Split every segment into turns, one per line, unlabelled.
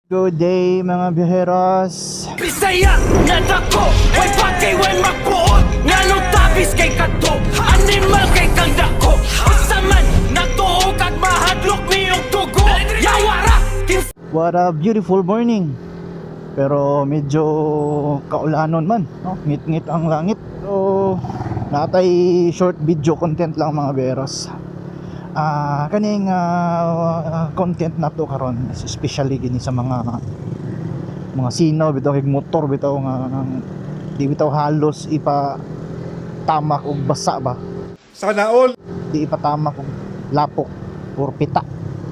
Good day mga biheros.
Bisaya nga dako, way pagkay way magbuot. Nga nung tabis kay kadto, animal kay kang dako. Usaman, natuo kag mahadlok niyong tugo. Yawara!
What a beautiful morning. Pero medyo kaulanon man, no? Ngit-ngit ang langit. So natay short video content lang mga biheros. Kaning content na to karon, especially gini sa mga sinaw bitaw kay motor bitaw nga di bitaw halos ipa tamak og basa ba,
Sana all.
di ipatamak og lapok or pita.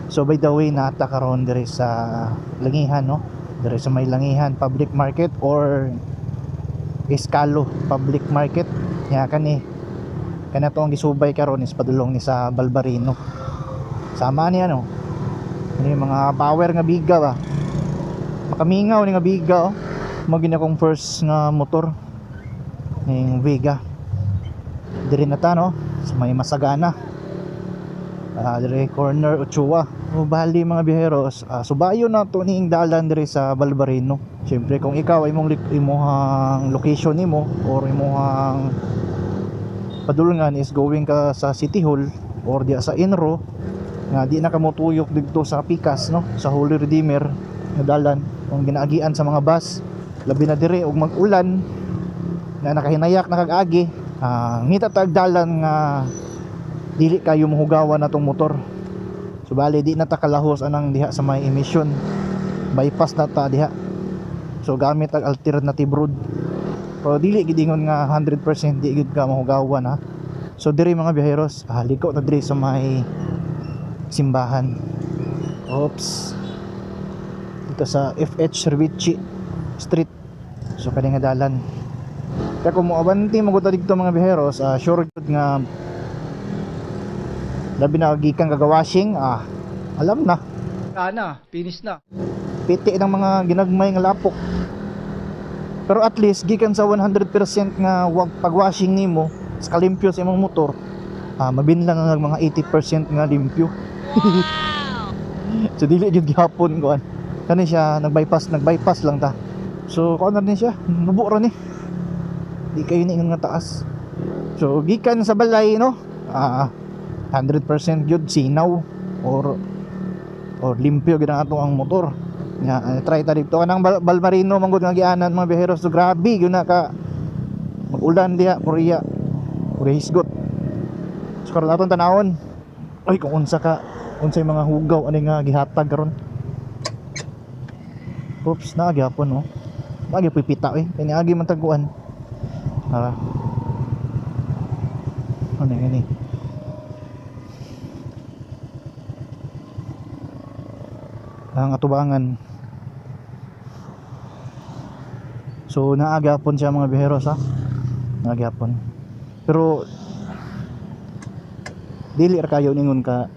So by the way nata karon diri sa Langihan, no, diri sa may Langihan public market or Escalo public market nya kana to ang gisubay karon is padulong ni sa Balbarino. Sama niya, no, ini mga power nga biga ba, makamingaw ni nga biga, oh. Magina kong first nga motor ning Vega diri na ta, no, sa may Masagana, diri corner Ochoa. O bali mga biheros, subayo na to ning dalan diri sa Balbarino. Syempre kung ikaw ay imong location nimo or imong padulungan is going ka sa City Hall or diya sa Inro nga di na kamutuyok dito sa Pikas, no, sa Holy Redeemer nga dalan kung ginaagian sa mga bus, labi na dire og mag-ulan na nakahinayak nakag-agi, ngita tag dalan nga dili kayo mahugawan natong motor. So bali di na ta kalahos anang diha sa may emission, bypass na ta diha. So gamit ang alternative road. So dili gidingon nga 100% di gid ka mahugawan, ha. So diri mga biheros, liko na diri sa may simbahan. Oops. Dito sa FH Ricci Street. So kani nga dalan. Kaya kung mo abanti maguta dito mga biheros, sure good nga labi na gikan kagawashing, alam na.
Sana, finish na.
Piti ng mga ginagmay nga lapok. Pero at least gikan sa 100% nga pagwashing nimo sa kalimpyo sa imong motor, mabinlang ang mga 80% nga limpyo. So dili gyud gihapon kuan. Kani siya nagbypass lang ta. So kuan na din siya, nubo ra ni. Di kayo ni nga taas. So gikan sa balay, no, 100% gyud sinaw or limpyo gyud ang atong ang motor. Try ta dito kanang Balbarino manggod nga gianan mga biheros. So grabe gyud na ka mag-ulan diha, puriya hisgot. So karon aton tanawon, oy kung unsay mga hugaw ani nga gihatag karon. Oops, naagapon, no, lagi pipita kani agi man taguan. Ano ngani ang atubangan. So naagapon siya mga biheros, ha, naagapon. Pero dili ra kayo ningon ka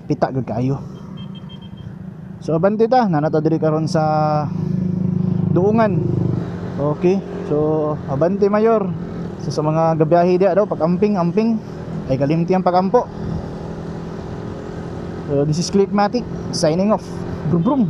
pita gud kayo. So abante ta nanata diri karon sa Duungan. Okay, so abante mayor. So sa mga gabiyahe dia daw pag-amping ay kalimti ang pagampo. So this is Clickmatic signing off. Brum brum.